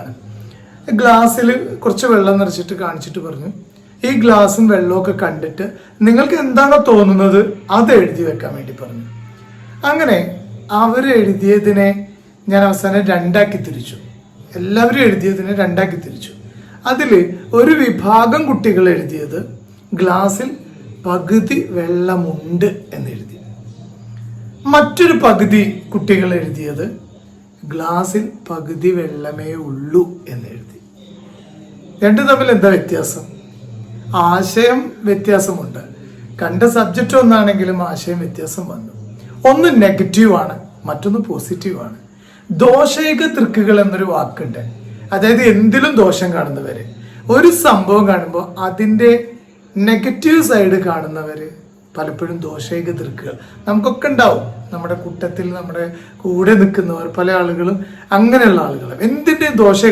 ഇതാണ്. ഗ്ലാസ്സിൽ കുറച്ച് വെള്ളം നിറച്ചിട്ട് കാണിച്ചിട്ട് പറഞ്ഞു, ഈ ഗ്ലാസും വെള്ളമൊക്കെ കണ്ടിട്ട് നിങ്ങൾക്ക് എന്താണോ തോന്നുന്നത് അത് എഴുതി വെക്കാൻ വേണ്ടി പറഞ്ഞു. അങ്ങനെ അവർ എഴുതിയതിനെ ഞാൻ അവസാനം രണ്ടാക്കി തിരിച്ചു. എല്ലാവരും എഴുതിയതിനെ രണ്ടാക്കി തിരിച്ചു. അതിൽ ഒരു വിഭാഗം കുട്ടികൾ എഴുതിയത് ഗ്ലാസ്സിൽ പകുതി വെള്ളമുണ്ട് എന്നെഴുതി. മറ്റൊരു പകുതി കുട്ടികൾ എഴുതിയത് ഗ്ലാസ്സിൽ പകുതി വെള്ളമേ ഉള്ളൂ എന്നെഴുതി. രണ്ടും തമ്മിൽ എന്താ വ്യത്യാസം? ആശയം വ്യത്യാസമുണ്ട്. കണ്ട സബ്ജക്റ്റ് ഒന്നാണെങ്കിലും ആശയം വ്യത്യാസം വന്നു. ഒന്ന് നെഗറ്റീവാണ്, മറ്റൊന്ന് പോസിറ്റീവാണ്. ദോഷൈക തൃക്കുകൾ എന്നൊരു വാക്കുണ്ട്. അതായത് എന്തിലും ദോഷം കാണുന്നവര്, ഒരു സംഭവം കാണുമ്പോൾ അതിൻ്റെ നെഗറ്റീവ് സൈഡ് കാണുന്നവര് പലപ്പോഴും ദോഷൈക തൃക്കുകൾ. നമുക്കൊക്കെ ഉണ്ടാവും, നമ്മുടെ കൂട്ടത്തിൽ നമ്മുടെ കൂടെ നിൽക്കുന്നവർ പല ആളുകളും അങ്ങനെയുള്ള ആളുകൾ എന്തിൻ്റെയും ദോഷ